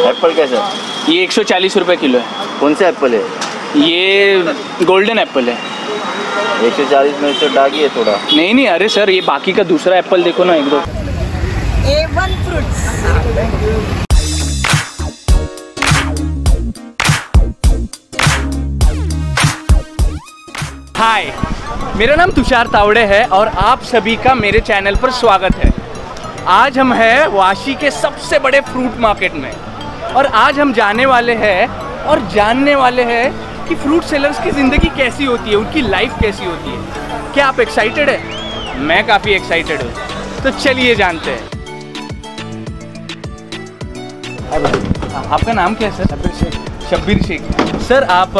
Apple कैसा? ये 140 रुपये किलो है। कौन सा एप्पल है? ये गोल्डन एप्पल है। 140 में तो डागी है थोड़ा। नहीं, अरे सर ये बाकी का दूसरा एप्पल देखो ना, एक दो। A1 fruits। हाय, मेरा नाम तुषार तावड़े है और आप सभी का मेरे चैनल पर स्वागत है। आज हम हैं वाशी के सबसे बड़े फ्रूट मार्केट में और आज हम जाने वाले हैं और जानने वाले हैं कि फ्रूट सेलर्स की ज़िंदगी कैसी होती है, उनकी लाइफ कैसी होती है। क्या आप एक्साइटेड हैं? मैं काफ़ी एक्साइटेड हूँ, तो चलिए जानते हैं। आपका नाम क्या है सर? शब्बीर शेख। सर आप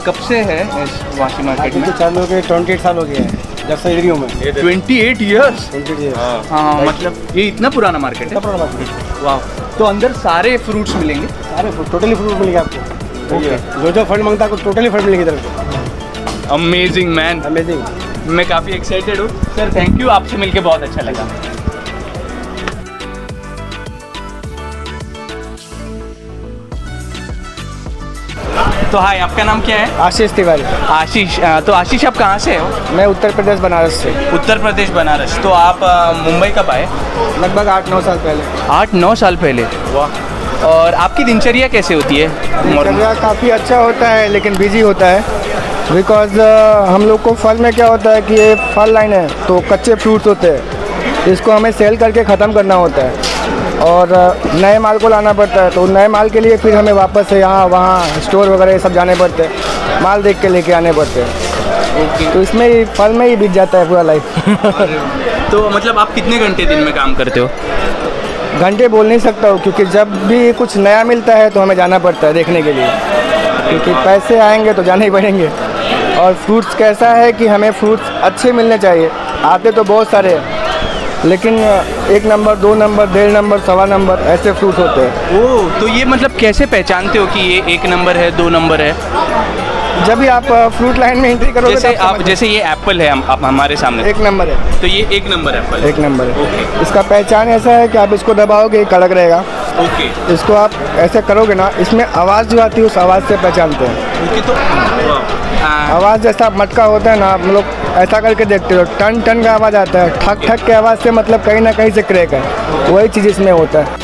कब से हैं इस वाशी मार्केट में? चालू हो गए 28 साल हो गए हैं जब से एरियो में। 28 ईयर्स? 28 ईयर्स। हाँ, मतलब ये इतना पुराना मार्केट है? पुराना मार्केट। वाह, तो अंदर सारे फ्रूट्स मिलेंगे? सारे फ्रूट, टोटली फ्रूट मिलेंगे आपको। जो फल मांगता है टोटली फल मिलेगी इधर। Amazing man, amazing. मैं काफ़ी एक्साइटेड हूँ सर। थैंक यू, आपसे मिलके बहुत अच्छा लगा। तो हाय, आपका नाम क्या है? आशीष तिवारी। आशीष। तो आशीष आप कहाँ से हो? मैं उत्तर प्रदेश बनारस से। उत्तर प्रदेश बनारस। तो आप मुंबई कब आए? लगभग 8-9 साल पहले। 8-9 साल पहले। वाह। और आपकी दिनचर्या कैसे होती है? दिनचर्या काफ़ी अच्छा होता है लेकिन बिजी होता है, बिकॉज हम लोग को फल में क्या होता है कि ये फल लाइन है तो कच्चे फ्रूट्स होते हैं, इसको हमें सेल करके ख़त्म करना होता है और नए माल को लाना पड़ता है। तो नए माल के लिए फिर हमें वापस से यहाँ वहाँ स्टोर वगैरह ये सब जाने पड़ते हैं, माल देख के लेके आने पड़ते हैं। तो इसमें ही फल में ही बीत जाता है पूरा लाइफ। तो मतलब आप कितने घंटे दिन में काम करते हो? घंटे बोल नहीं सकता हूँ क्योंकि जब भी कुछ नया मिलता है तो हमें जाना पड़ता है देखने के लिए, क्योंकि पैसे आएंगे तो जाने ही पड़ेंगे। और फ्रूट्स कैसा है कि हमें फ्रूट्स अच्छे मिलने चाहिए। आते तो बहुत सारे हैं लेकिन 1 नंबर, 2 नंबर, 1.5 नंबर, 1.25 नंबर ऐसे फ्रूट होते हैं। ओह, तो ये मतलब कैसे पहचानते हो कि ये 1 नंबर है, 2 नंबर है? जब भी आप फ्रूट लाइन में एंट्री करोगे जैसे ये एप्पल है आप हमारे सामने, 1 नंबर है। तो ये 1 नंबर एप्पल? 1 नंबर है। ओके। इसका पहचान ऐसा है कि आप इसको दबाओगे कड़क रहेगा। ओके। इसको आप ऐसे करोगे ना, इसमें आवाज़ जो आती है उस आवाज़ से पहचानते हैं। ओके। तो आवाज़ जैसा मटका होता है ना, हम लोग ऐसा करके देखते हो, टन टन का आवाज़ आता है, ठक ठक के आवाज़ से मतलब कहीं ना कहीं से क्रैक है, वही चीज़ इसमें होता है।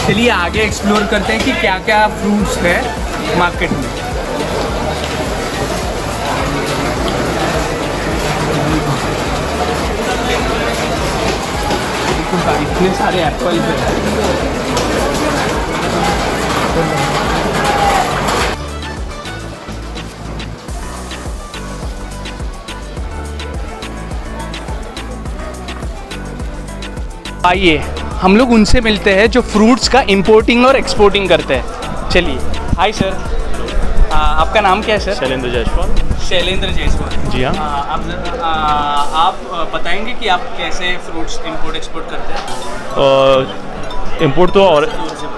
चलिए आगे एक्सप्लोर करते हैं कि क्या क्या फ्रूट्स है मार्केट में। इतने सारे एप्पल हैं। आइए हम लोग उनसे मिलते हैं जो फ्रूट्स का इंपोर्टिंग और एक्सपोर्टिंग करते हैं। चलिए। हाय सर, आपका नाम क्या है सर? शैलेंद्र जायसवाल। शैलेंद्र जायसवाल। जी हाँ। आप बताएंगे कि आप कैसे फ्रूट्स इंपोर्ट एक्सपोर्ट करते हैं? और इम्पोर्ट तो और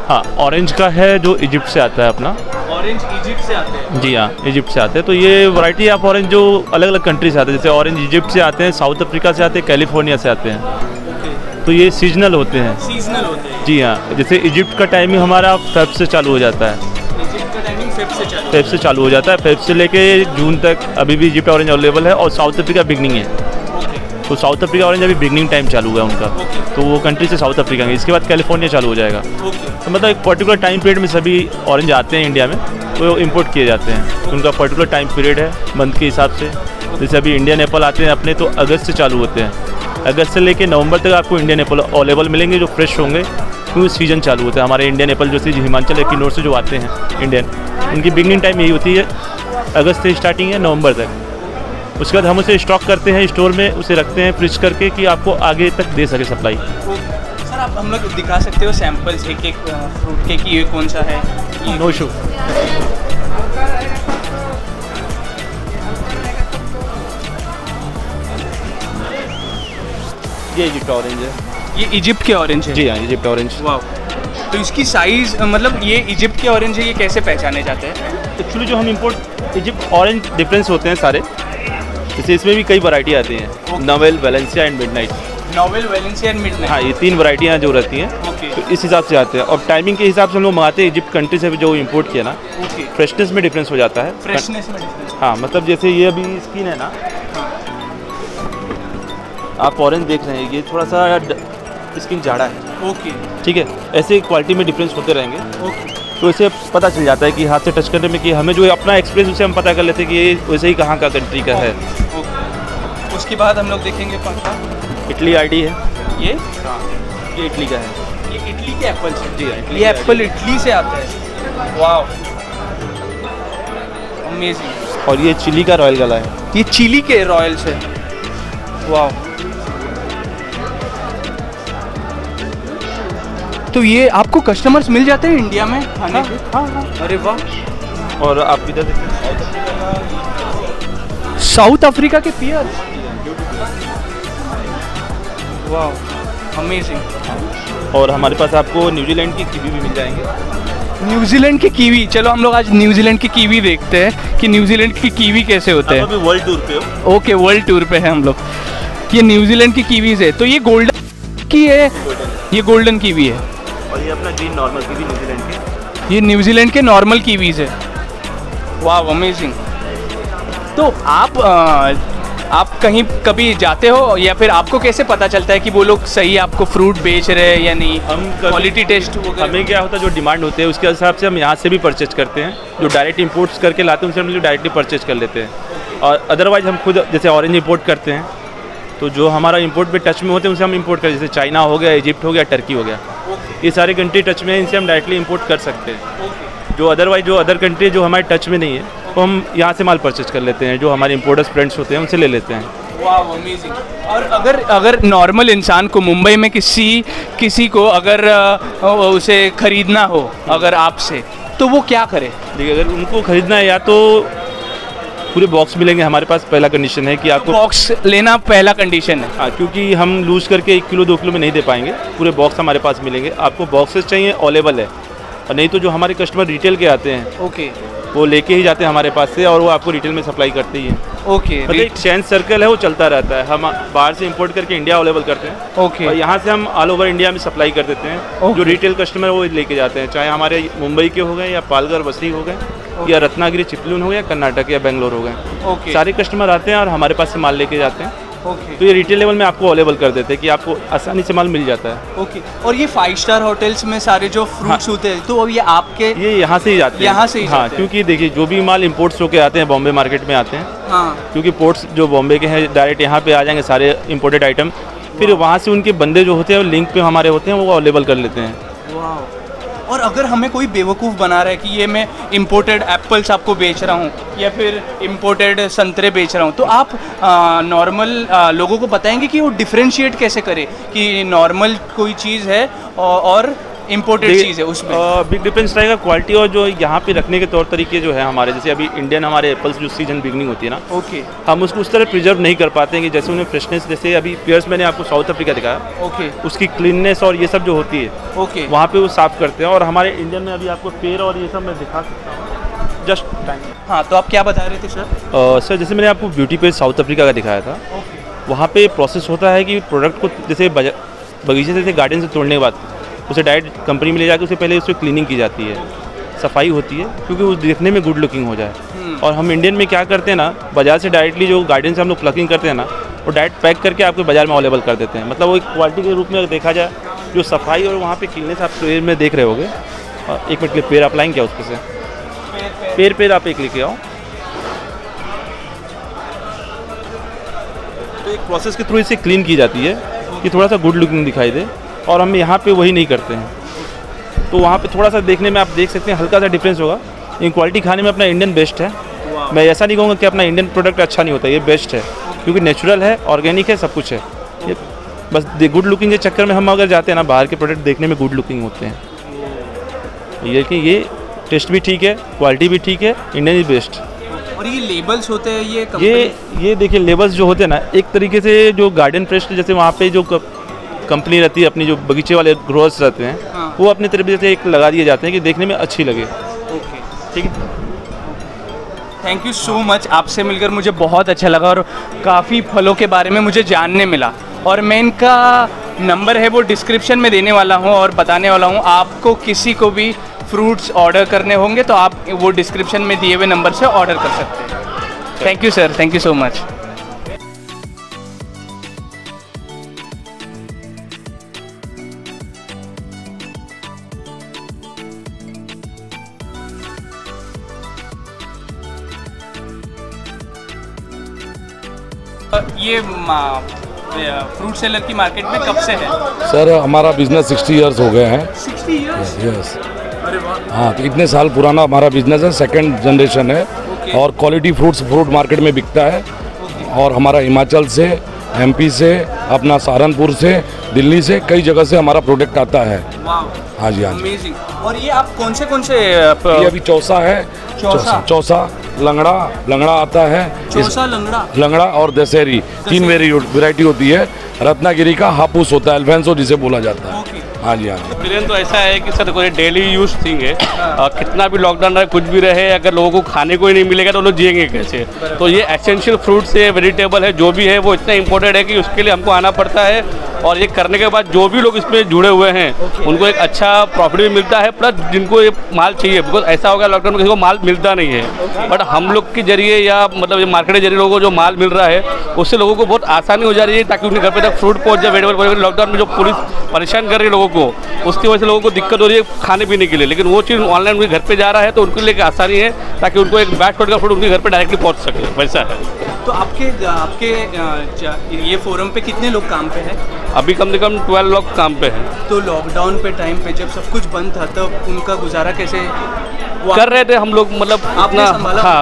हाँ, ऑरेंज का है जो इजिप्ट से आता है अपना। ऑरेंज इजिप्ट से आते हैं? जी हाँ, इजिप्ट से आते हैं। तो ये वैरायटी ऑफ ऑरेंज जो अलग अलग कंट्री से आते हैं, जैसे ऑरेंज इजिप्ट से आते हैं, साउथ अफ्रीका से आते हैं, कैलिफोर्निया से आते हैं। तो ये सीजनल होते हैं। सीजनल होते हैं? जी हाँ, जैसे इजिप्ट का टाइमिंग हमारा फेब से चालू हो जाता है। इजिप्ट का टाइमिंग फेब से चालू हो जाता है। फेब से लेके जून तक अभी भी इजिप्ट ऑरेंज अवेलेबल है और साउथ अफ्रीका बिगनिंग है। तो साउथ अफ्रीका ऑरेंज अभी बिगनिंग टाइम चालू हुआ है उनका। तो वो कंट्री से साउथ अफ्रीका है, इसके बाद कैलिफोर्निया चालू हो जाएगा। तो मतलब एक पर्टिकुलर टाइम पीरियड में सभी ऑरेंज आते हैं इंडिया में, वो इम्पोर्ट किए जाते हैं। उनका पर्टिकुलर टाइम पीरियड है मंथ के हिसाब से। जैसे अभी इंडियन एप्पल आते हैं अपने, तो अगस्त से चालू होते हैं। अगस्त से लेके नवंबर तक आपको इंडियन एप्पल अवेलेबल मिलेंगे जो फ्रेश होंगे, क्योंकि सीजन चालू होता है। हमारे इंडियन एप्पल जो हिमाचल एक्विनोर से जो आते हैं इंडियन, उनकी बिगनिंग टाइम यही होती है, अगस्त से स्टार्टिंग है नवंबर तक। उसके बाद हम उसे स्टॉक करते हैं स्टोर में, उसे रखते हैं फ्रिज करके कि आपको आगे तक दे सके सप्लाई। सर आप हम लोग दिखा सकते हो सैंपल्स एक फ्रूट के कि ये कौन सा है? No issue. ये इजिप्ट ऑरेंज है। ये इजिप्ट के ऑरेंज है? जी हाँ, इजिप्ट ऑरेंज। वाह। तो इसकी साइज़ मतलब ये इजिप्ट के ऑरेंज है, ये कैसे पहचाने जाते हैं? एक्चुअली जो हम इम्पोर्ट इजिप्ट ऑरेंज डिफरेंस होते हैं सारे, जैसे इसमें भी कई वैरायटी आती हैं, navel, Valencia and midnight. Navel, Valencian, midnight. हाँ, ये 3 वैरायटियाँ जो रहती हैं ओके तो इस हिसाब से आते हैं। और टाइमिंग के हिसाब से हम लोग मंगाते हैं। इजिप्ट कंट्री से जो इम्पोर्ट किया ना, ओके। फ्रेशनेस में डिफरेंस हो जाता है। फ्रेशनेस में डिफरेंस। हाँ, मतलब जैसे ये अभी स्किन है ना, आप ऑरेंज देख रहे हैं, ये थोड़ा सा स्किन जाड़ा है। ओके ठीक है, ऐसे क्वालिटी में डिफरेंस होते रहेंगे। ओके तो इसे पता चल जाता है कि हाथ से टच करने में कि हमें जो अपना एक्सपीरियंस उसे हम पता कर लेते हैं कि ये वैसे ही कहाँ का कंट्री का है। ओके। उसके बाद हम लोग देखेंगे पंखा। इटली आईडी है, ये ये इटली का है। ये इटली के एप्पल से। जी हाँ, इटली ये का एप्पल इटली से आता है। Wow, amazing. और ये चिली का रॉयल गला है। ये चिली के रॉयल से। वाओ। तो ये आपको कस्टमर्स मिल जाते हैं इंडिया में खाने के? हाँ। अरे वाह। और आप इधर देखिए, साउथ अफ्रीका के पियर। वाह, अमेजिंग। और हमारे पास आपको न्यूजीलैंड की कीवी भी मिल जाएंगे। न्यूजीलैंड की कीवी। चलो हम लोग आज न्यूजीलैंड की कीवी देखते हैं कि न्यूजीलैंड की कीवी कैसे होते आप हैं। अभी वर्ल्ड टूर पे हो। ओके, वर्ल्ड टूर पे है हम लोग। ये न्यूजीलैंड की कीवीज है। तो ये गोल्डन की है, ये गोल्डन कीवी है। और ये अपना ग्रीन नॉर्मल कीवी न्यूजीलैंड की। ये न्यूजीलैंड के नॉर्मल कीवीज है। वाह, अमेजिंग। तो आप कहीं कभी जाते हो या फिर आपको कैसे पता चलता है कि वो लोग सही आपको फ्रूट बेच रहे हैं या नहीं? हम क्वालिटी टेस्ट हमें क्या होता है, जो डिमांड होते हैं उसके हिसाब से हम यहाँ से भी परचेज करते हैं। जो डायरेक्ट इंपोर्ट्स करके लाते हैं उनसे हम लोग डायरेक्टली परचेज कर लेते हैं। और अदरवाइज हम खुद जैसे ऑरेंज इंपोर्ट करते हैं, तो जो हमारा इंपोर्ट पे टच में होते हैं उनसे हम इंपोर्ट करते हैं। जैसे चाइना हो गया, इजिप्ट हो गया, टर्की हो गया, ये सारे कंट्री टच में है, इनसे हम डायरेक्टली इंपोर्ट कर सकते हैं। जो अदरवाइज जो अदर कंट्री जो हमारे टच में नहीं है, तो हम यहाँ से माल परचेज कर लेते हैं। जो हमारे इंपोर्टर्स फ्रेंड्स होते हैं उनसे ले लेते हैं। वाह, अमेजिंग। और अगर नॉर्मल इंसान को मुंबई में किसी को अगर उसे खरीदना हो अगर आपसे, तो वो क्या करे? देखिए, अगर उनको खरीदना है या तो पूरे बॉक्स मिलेंगे हमारे पास। पहला कंडीशन है कि आपको बॉक्स लेना पहला कंडीशन है। हाँ, क्योंकि हम लूज करके 1 किलो 2 किलो में नहीं दे पाएंगे। पूरे बॉक्स हमारे पास मिलेंगे। आपको बॉक्सेस चाहिए, अवेलेबल है। और नहीं तो जो हमारे कस्टमर रिटेल के आते हैं, ओके, वो लेके ही जाते हैं हमारे पास से, और वो आपको रिटेल में सप्लाई करते ही हैं। ओके। मतलब एक चेन सर्कल है, वो चलता रहता है। हम बाहर से इंपोर्ट करके इंडिया अवेलेबल करते हैं, ओके, और यहाँ से हम ऑल ओवर इंडिया में सप्लाई कर देते हैं। जो रिटेल कस्टमर वो लेके जाते हैं, चाहे हमारे मुंबई के हो गए या पालघर बस्ती हो गए या रत्नागिरी चिपलून हो गया, कर्नाटक या बेंगलोर हो गए, ओके, सारे कस्टमर आते हैं और हमारे पास से माल लेके जाते हैं। ओके, तो ये रिटेल लेवल में आपको अवेलेबल कर देते हैं कि आपको आसानी से माल मिल जाता है। ओके। और ये 5 स्टार होटल्स में सारे जो फ्रूट्स होते हैं, तो अब ये आपके ये यहाँ से ही जाते हैं। यहाँ से ही हाँ, जाते हैं। क्योंकि देखिए, जो भी माल इंपोर्ट्स होके आते हैं बॉम्बे मार्केट में आते हैं, हाँ, क्योंकि पोर्ट्स जो बॉम्बे के हैं डायरेक्ट यहाँ पे आ जाएंगे सारे इंपोर्टेड आइटम। फिर वहाँ से उनके बंदे जो होते हैं वो लिंक पे हमारे होते हैं, वो अवेलेबल कर लेते हैं। वाह। और अगर हमें कोई बेवकूफ़ बना रहा है कि ये मैं इंपोर्टेड एप्पल्स आपको बेच रहा हूँ या फिर इंपोर्टेड संतरे बेच रहा हूँ, तो आप नॉर्मल लोगों को बताएंगे कि वो डिफरेंशिएट कैसे करे कि नॉर्मल कोई चीज़ है और इम्पोर्टेड चीज़ है उसमें? बिग डिफरेंस रहेगा क्वालिटी और जो यहाँ पे रखने के तौर तरीके जो है हमारे। जैसे अभी इंडियन हमारे एप्पल्स जो सीजन बिगनिंग होती है ना, ओके, हम उसको उस तरह प्रिजर्व नहीं कर पाते हैं कि जैसे उन्हें फ्रेशनेस, जैसे अभी पियर्स मैंने आपको साउथ अफ्रीका दिखाया, ओके, उसकी क्लीननेस और ये सब जो होती है, ओके, वहाँ पे वो साफ़ करते हैं। और हमारे इंडियन में अभी आपको पेड़ और ये सब मैं दिखा सकता हूँ जस्ट टाइम। हाँ, तो आप क्या बता रहे थे सर? सर, जैसे मैंने आपको ब्यूटी पेज साउथ अफ्रीका का दिखाया था, ओके, वहाँ पे प्रोसेस होता है कि प्रोडक्ट को जैसे बगीचे से गार्डन से तोड़ने के बाद उसे डायरेक्ट कंपनी में ले जाकर उसे पहले उसकी क्लीनिंग की जाती है, सफाई होती है, क्योंकि वो देखने में गुड लुकिंग हो जाए। और हम इंडियन में क्या करते हैं ना, बाज़ार से डायरेक्टली जो गार्डन से हम लोग प्लकिंग करते हैं ना, वो डायरेक्ट पैक करके आपके बाज़ार में अवेलेबल कर देते हैं। मतलब वो एक क्वालिटी के रूप में अगर देखा जाए, जो सफाई और वहाँ पे क्लीननेस आप पेड़ में देख रहे होगे। और 1 मिनट के लिए पेड़ आप लाएंगे क्या उसके से? पेड़ आप एक लेके आओ। तो एक प्रोसेस के थ्रू इसे क्लीन की जाती है कि थोड़ा सा गुड लुकिंग दिखाई दे, और हम यहाँ पे वही नहीं करते हैं। तो वहाँ पे थोड़ा सा देखने में आप देख सकते हैं हल्का सा डिफरेंस होगा। इन क्वालिटी खाने में अपना इंडियन बेस्ट है। मैं ऐसा नहीं कहूँगा कि अपना इंडियन प्रोडक्ट अच्छा नहीं होता, ये बेस्ट है, क्योंकि नेचुरल है, ऑर्गेनिक है, सब कुछ है। ये बस गुड लुकिंग के चक्कर में हम अगर जाते हैं ना, बाहर के प्रोडक्ट देखने में गुड लुकिंग होते हैं। ये कि ये टेस्ट भी ठीक है, क्वालिटी भी ठीक है, इंडियन इज बेस्ट। और ये लेबल्स होते हैं, ये देखिए लेबल्स जो होते हैं ना, एक तरीके से जो गार्डन फ्रेश जैसे वहाँ पे जो कंपनी रहती है, अपनी जो बगीचे वाले ग्रोअर्स रहते हैं, हाँ, वो अपने तरीके से एक लगा दिए जाते हैं कि देखने में अच्छी लगे। ओके, ठीक है, थैंक यू सो मच। आपसे मिलकर मुझे बहुत अच्छा लगा और काफ़ी फलों के बारे में मुझे जानने मिला। और मैं इनका नंबर है वो डिस्क्रिप्शन में देने वाला हूँ और बताने वाला हूँ। आपको किसी को भी फ्रूट्स ऑर्डर करने होंगे तो आप वो डिस्क्रिप्शन में दिए हुए नंबर से ऑर्डर कर सकते हैं। Thank you sir, thank you so much. ये फ्रूट सेलर की मार्केट में कब से है? सर हमारा बिजनेस 60 इयर्स हो गए हैं। 60 इयर्स? यस। अरे वाह। हाँ, तो इतने साल पुराना हमारा बिजनेस है, सेकंड जनरेशन है। और क्वालिटी फ्रूट मार्केट में बिकता है। और हमारा हिमाचल से, एमपी से, अपना सहारनपुर से, दिल्ली से, कई जगह से हमारा प्रोडक्ट आता है। हाँ जी, हाँ जी। अमेजिंग। और ये आप कौन से ये अभी चौसा है। चौसा लंगड़ा आता है। लंगड़ा और दशहरी 3 वेराइटी होती है। रत्नागिरी का हापुस होता है, अल्फेंसो जिसे बोला जाता है। हाँ जी, हाँ जी। एक्सपीरियंस तो ऐसा है कि सर कोई डेली यूज थिंग है। कितना भी लॉकडाउन रहे, कुछ भी रहे, अगर लोगों को खाने को ही नहीं मिलेगा तो लोग जिएंगे कैसे? तो ये एसेंशियल फ्रूट्स है, वेजिटेबल है, जो भी है वो इतना इम्पोर्टेंट है कि उसके लिए हमको आना पड़ता है। और ये करने के बाद जो भी लोग इसमें जुड़े हुए हैं उनको एक अच्छा प्रॉफिट भी मिलता है, प्लस जिनको ये माल चाहिए, बिकॉज ऐसा होगा लॉकडाउन में किसी को माल मिलता नहीं है, बट हम लोग के जरिए या मतलब ये मार्केट के जरिए लोगों को जो माल मिल रहा है उससे लोगों को बहुत आसानी हो जा रही है, ताकि उनके घर पे तक फ्रूट पहुँच जाए, वेजिटेबल। लॉकडाउन में जो पुलिस परेशान कर रही है लोगों को, उसकी वजह से लोगों को दिक्कत हो रही है खाने पीने के लिए, लेकिन वो चीज़ ऑनलाइन उनके घर पे जा रहा है तो उनके लिए आसानी है, ताकि उनको एक बैग का फ्रूट उनके घर पे डायरेक्टली पहुँच सके। वैसा है। तो आपके ये फोरम पे कितने लोग काम पे हैं? अभी कम से कम 12 लोग काम पे हैं। तो लॉकडाउन पे टाइम पे जब सब कुछ बंद था तब उनका गुजारा कैसे कर रहे थे हम लोग? मतलब अपना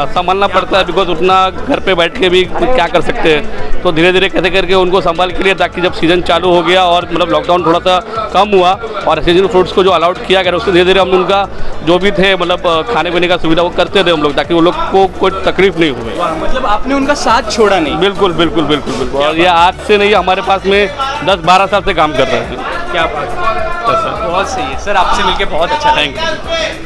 संभालना पड़ता है, बिकॉज उतना घर पे बैठ के भी क्या कर सकते हैं। तो धीरे धीरे कैसे करके उनको संभाल के लिए, ताकि जब सीज़न चालू हो गया और मतलब लॉकडाउन थोड़ा सा कम हुआ और सीजनल फ्रूट्स को जो अलाउड किया गया, उससे धीरे धीरे हम उनका जो भी थे मतलब खाने पीने का सुविधा वो करते थे हम लोग, ताकि वो लोग को कोई तकलीफ नहीं हुई। मतलब आपने उनका साथ छोड़ा नहीं? बिल्कुल बिल्कुल बिल्कुल बिल्कुल। और ये आज से नहीं, हमारे पास में 10-12 साल से काम कर रहे थे। क्या बात है, बहुत सही है सर। आपसे मिलके बहुत अच्छा। Thank you.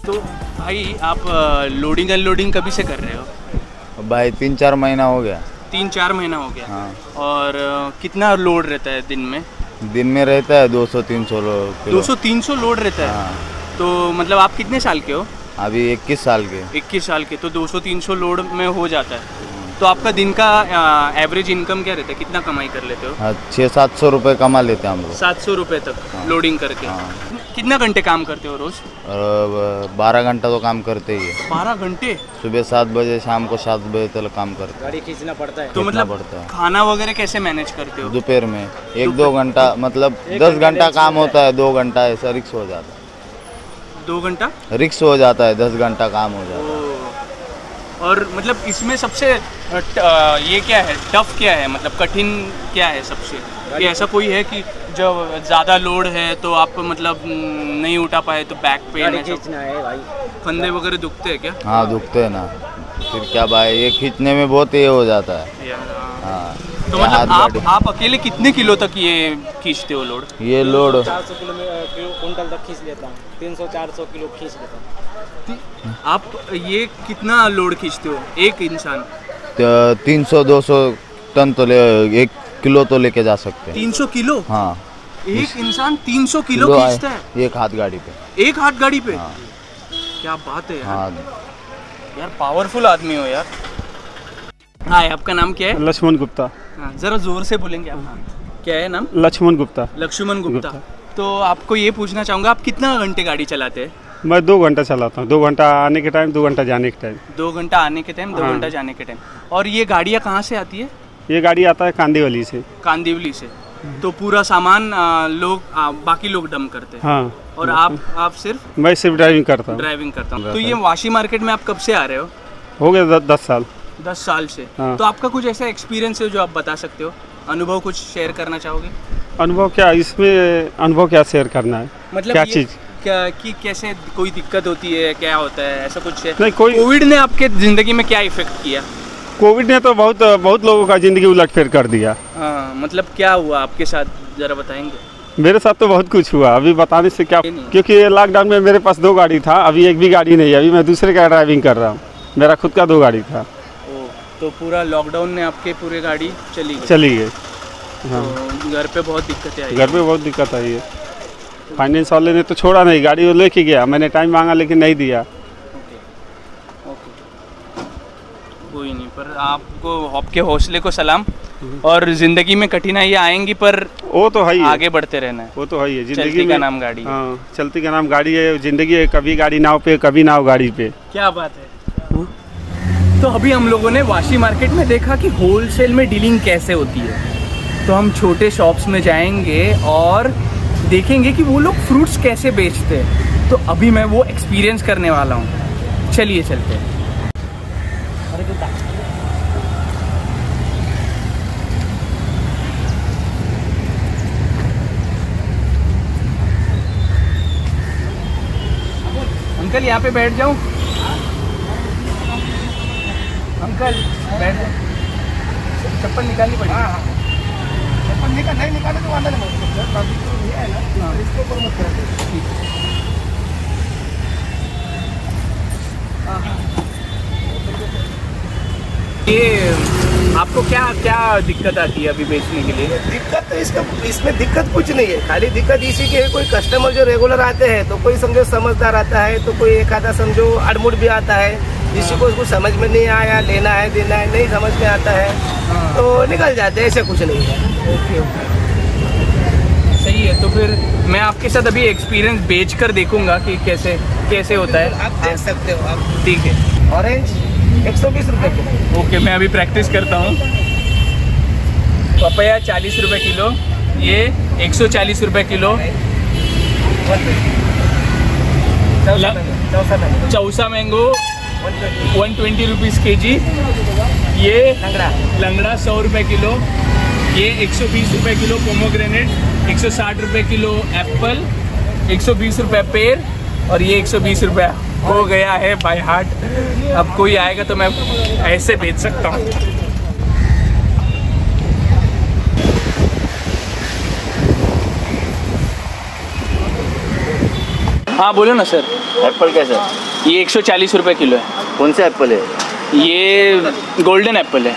तो भाई आप लोडिंग अनलोडिंग कभी से कर रहे हो? भाई 3-4 महीना हो गया। 3-4 महीना हो गया। हाँ। और कितना लोड रहता है दिन में? दिन में रहता है 200-300 किलो। 200-300 लोड रहता है। हाँ। तो मतलब आप कितने साल के हो? अभी 21 साल के। 21 साल के, तो 200-300 लोड में हो जाता है। तो आपका दिन का एवरेज इनकम क्या रहता है? कितना कमाई कर लेते हो? 600-700 रुपये कमा लेते हैं हम लोग। 700 रुपये तक लोडिंग करके। कितना घंटे काम करते हो रोज? 12 घंटा तो काम करते ही है। 12 घंटे? सुबह 7 बजे, शाम को 7 बजे तक काम करते हैं। गाड़ी खींचना पड़ता है। तो मतलब पड़ता है। खाना वगैरह कैसे मैनेज करते हो? दोपहर में 1-2 घंटा, मतलब 10 घंटा काम होता है, 2 घंटा ऐसा रिक्स हो जाता है। 2 घंटा रिक्स हो जाता है, 10 घंटा काम हो जाता है। और मतलब इसमें सबसे ये क्या है, टफ क्या है, मतलब कठिन क्या है सबसे? ये ऐसा कोई है कि जब ज़्यादा लोड है तो आप मतलब नहीं उठा पाए तो बैक पेन खींचना है भाई, फंदे वगैरह दुखते हैं क्या? हाँ दुखते हैं ना, फिर क्या भाई, ये खींचने में बहुत ये हो जाता है। हाँ। तो मतलब आप अकेले कितने किलो तक ये खींचते हो लोड? ये लोड 400 कुंटल तक खींच लेता हूँ, 300-400 किलो खींच लेता हूँ। आप ये कितना लोड खींचते हो एक इंसान? 300-200 टन तो 1 किलो तो लेके जा सकते हैं। 300 किलो? हाँ। एक इंसान 300 किलो खींचता है एक हाथ गाड़ी पे? एक हाथ गाड़ी पे? हाँ। क्या बात है यार। हाँ। यार पावरफुल आदमी हो यार। हाय, आपका नाम क्या है? लक्ष्मण गुप्ता। हाँ, जरा जोर से बोलेंगे आप। क्या है नाम? लक्ष्मण गुप्ता। लक्ष्मण गुप्ता। तो आपको ये पूछना चाहूँगा, आप कितना घंटे गाड़ी चलाते हैं? मैं 2 घंटा चलाता हूँ, 2 घंटा आने के टाइम, 2 घंटा जाने के टाइम। 2 घंटा आने के टाइम, 2 घंटा जाने के टाइम। और ये गाड़ियाँ कहाँ से आती है? ये गाड़ी आता है कांदीवली से। कांदिवली से। तो पूरा सामान बाकी लोग डंप करते हैं? हाँ। और आप सिर्फ? मैं सिर्फ ड्राइविंग करता हूँ। ड्राइविंग करता हूँ। तो ये वाशी मार्केट में आप कब से आ रहे हो? हो गया 10 साल। 10 साल से। हाँ। तो आपका कुछ ऐसा एक्सपीरियंस है जो आप बता सकते हो, अनुभव कुछ शेयर करना चाहोगे? अनुभव क्या, इसमें अनुभव क्या शेयर करना है? मतलब क्या ये, चीज़? कि कैसे कोई दिक्कत होती है, क्या होता है, ऐसा कुछ है? नहीं, कोई कोविड ने आपके ज़िंदगी में क्या इफेक्ट किया? कोविड ने तो बहुत बहुत लोगों का ज़िंदगी उलटफेर कर दिया। हाँ, मतलब क्या हुआ आपके साथ, ज़रा बताएंगे? मेरे साथ तो बहुत कुछ हुआ, अभी बताने से क्या, नहीं। क्योंकि ये लॉकडाउन में मेरे पास 2 गाड़ी था, अभी एक भी गाड़ी नहीं है, अभी मैं दूसरे का ड्राइविंग कर रहा हूँ, मेरा खुद का 2 गाड़ी था। ओ, तो पूरा लॉकडाउन में आपके पूरे गाड़ी चली गई। हाँ, तो घर पे बहुत दिक्कतें आई? घर पे बहुत दिक्कत आई है। फाइनेंस वाले ने तो छोड़ा नहीं, गाड़ी वो लेके गया, मैंने टाइम मांगा लेकिन नहीं दिया। ओके, कोई नहीं, पर आपको आपके हौसले को सलाम। और ज़िंदगी में कठिनाइयाँ आएंगी, पर वो तो है ही, आगे बढ़ते रहना है। वो तो है ही, चलती जिंदगी का में नाम गाड़ी है। हाँ, चलती का नाम गाड़ी है, जिंदगी है, कभी गाड़ी नाव पे, कभी नाव गाड़ी पे। क्या बात है। तो अभी हम लोगों ने वाशी मार्केट में देखा कि होलसेल में डीलिंग कैसे होती है, तो हम छोटे शॉप्स में जाएंगे और देखेंगे कि वो लोग फ्रूट्स कैसे बेचते हैं। तो अभी मैं वो एक्सपीरियंस करने वाला हूँ, चलिए चलते हैं। अंकल यहाँ पे बैठ जाऊँ? अंकल बैठ जाओ, चप्पल निकालनी पड़ेगी। हाँ, चप्पल नहीं निकाले तो वादा नहीं, है ना, इसके ऊपर मत करो। ये आपको क्या क्या दिक्कत आती है अभी बेचने के लिए? दिक्कत तो इसमें दिक्कत कुछ नहीं है, खाली दिक्कत इसी की है, कोई कस्टमर जो रेगुलर आते हैं तो कोई समझो समझदार आता है, तो कोई एक आधा समझो अड़मुड़ भी आता है, जिसको उसको समझ में नहीं आया, लेना है देना है नहीं समझ में आता है तो निकल जाते हैं, ऐसे कुछ नहीं है। ओके सही है। तो फिर मैं आपके साथ अभी एक्सपीरियंस बेच कर देखूंगा कि कैसे होता है। आप देख सकते हो आप। ठीक है। ऑरेंज 120 रुपये किलो। ओके, मैं अभी प्रैक्टिस करता हूँ। पपाया 40 रुपये किलो, ये 140 रुपये kilo. Chausa mango 120 rupees kg। ये लंगड़ा 100 रुपये किलो। ये 120 रुपये किलो पोमोग्रेनेट, 160 रुपये किलो एप्पल, 120 रुपये पेड़, और ये 120 रुपये हो गया है बाय हार्ट। अब कोई आएगा तो मैं ऐसे बेच सकता हूँ। हाँ बोलो ना सर। एप्पल कैसा? ये 140 रुपये किलो है। कौन सा एप्पल है? ये गोल्डन एप्पल है।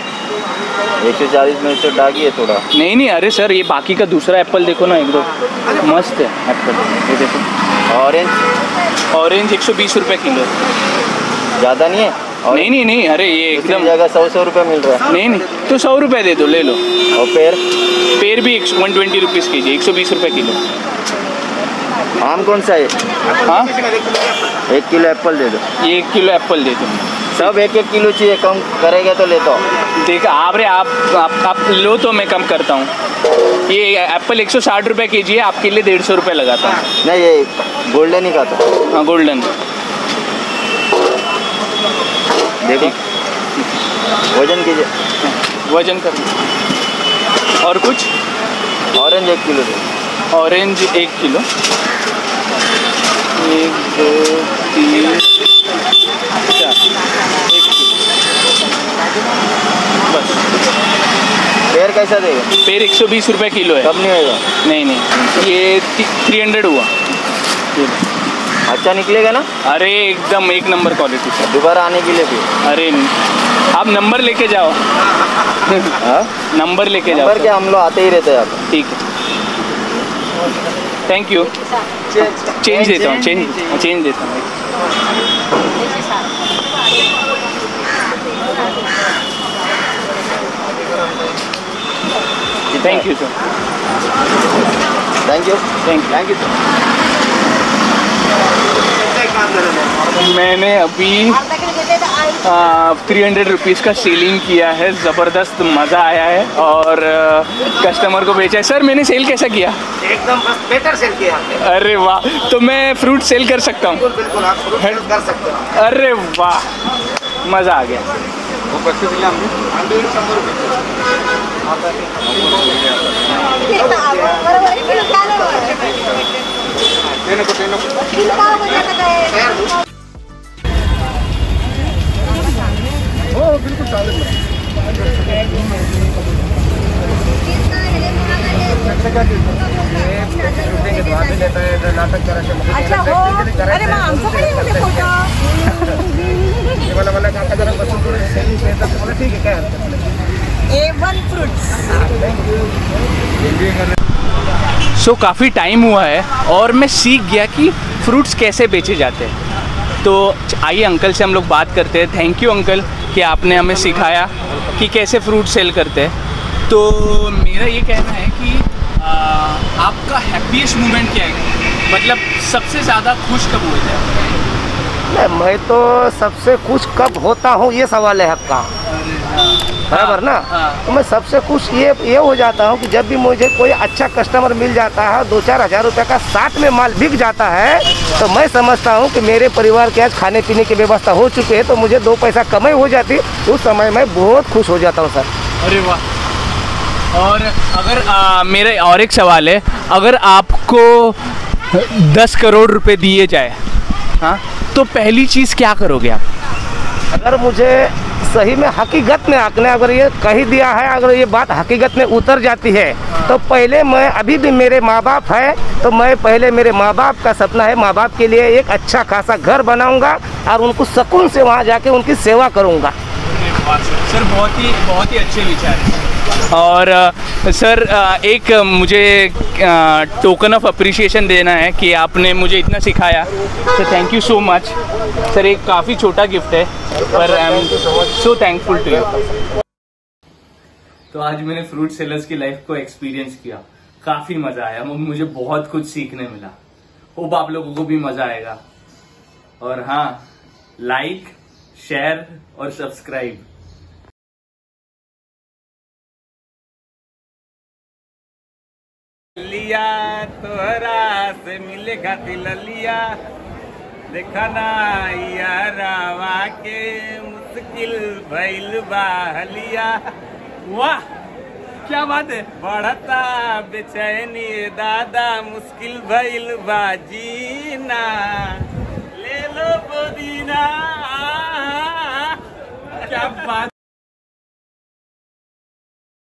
140 में तो डागी है थोड़ा। नहीं, अरे सर ये बाकी का दूसरा एप्पल देखो ना, एकदम मस्त है एप्पल। ये देखो। ऑरेंज 120 रुपये किलो। ज़्यादा नहीं है? नहीं, अरे ये एकदम जगह 100 रुपये मिल रहा है। नहीं, तो 100 रुपये दे दो, ले लो। और पेड़ भी 120 रुपीज़ kg, 120 रुपये किलो। आम कौन सा है? हाँ 1 किलो एप्पल दे दो। ये 1 किलो एप्पल दे दो। सब 1-1 किलो चाहिए, कम करेगा तो लेता हूँ। देख आप लो तो मैं कम करता हूँ। ये एप्पल 160 रुपये kg है, आपके लिए 150 रुपये लगाता हूँ। नहीं, ये गोल्डन ही खाता। हाँ गोल्डन। देखो वजन कीजिए। वजन कर। और कुछ? ऑरेंज 1 किलो दे। Orange 1 kilo. 1 2 3 4 1 किलो बस। पेड़ कैसा देगा? पेड़ 120 रुपये किलो है। कम नहीं होगा? नहीं, ये 300 हुआ। अच्छा निकलेगा ना? अरे एकदम एक नंबर क्वालिटी से। दोबारा आने के लिए भी? अरे आप नंबर लेके जाओ। हाँ? नंबर लेके जाओ। नंबर क्या, हम लोग आते ही रहते हैं आप। ठीक है, थैंक यू। चेंज देता हूँ, चेंज देता हूँ। Thank you sir. Thank you sir. मैंने अभी 300 रुपीज़ का सेलिंग किया है, ज़बरदस्त मज़ा आया है और कस्टमर को बेचा है। सर मैंने सेल कैसा किया? एकदम बेटर सेल किया आपने। अरे वाह, तो मैं फ्रूट सेल कर सकता हूँ? बिल्कुल आप फ्रूट सेल कर सकते हो। अरे वाह, मज़ा आ गया। वो कैसे दिया हमने? 100 रुपये। अच्छा हो अरे मग आमचं पण येऊ दे फोटो A1 फ्रूट्स सो काफ़ी टाइम हुआ है और मैं सीख गया कि फ्रूट्स कैसे बेचे जाते हैं। तो आइए अंकल से हम लोग बात करते हैं। थैंक यू अंकल कि आपने हमें सिखाया कि कैसे फ्रूट सेल करते हैं। तो मेरा ये कहना है कि आपका हैप्पीएस्ट मोमेंट क्या है, मतलब सबसे ज़्यादा खुश कब हुए थे? नहीं, मैं तो सबसे खुश कब होता हूँ ये सवाल है आपका, बराबर ना। तो मैं सबसे खुश ये हो जाता हूँ कि जब भी मुझे कोई अच्छा कस्टमर मिल जाता है, 2-4 हज़ार रुपये का साथ में माल बिक जाता है, तो मैं समझता हूँ कि मेरे परिवार के आज खाने पीने की व्यवस्था हो चुकी है, तो मुझे 2 पैसा कमाई हो जाती, उस समय मैं बहुत खुश हो जाता हूँ सर। अरे वाह। और अगर मेरा और एक सवाल है, अगर आपको 10 करोड़ रुपए दिए जाए, हाँ, तो पहली चीज़ क्या करोगे आप? अगर मुझे सही में हकीकत में आंकने अगर ये कही दिया है, अगर ये बात हकीकत में उतर जाती है, तो पहले मैं, अभी भी मेरे माँ बाप है, तो मैं पहले मेरे माँ बाप का सपना है, माँ बाप के लिए एक अच्छा खासा घर बनाऊंगा और उनको सुकून से वहाँ जाके उनकी सेवा करूँगा। सर बहुत ही अच्छे विचार हैं। और सर एक मुझे टोकन ऑफ अप्रिशिएशन देना है कि आपने मुझे इतना सिखाया, तो thank you so much sir. एक काफ़ी छोटा गिफ्ट है पर I am so thankful to you. तो आज मैंने फ्रूट सेलर्स की लाइफ को एक्सपीरियंस किया, काफ़ी मज़ा आया, मुझे बहुत कुछ सीखने मिला। होप आप लोगों को भी मज़ा आएगा। और हाँ, लाइक, शेयर और सब्सक्राइब। लिया तोहरा से मिलेगा दिल लिया, देखा ना यारावा के मुश्किल भइल बाहलिया। वाह क्या बात है। बढ़ता बेचैनी दादा मुश्किल भइल बा जीना।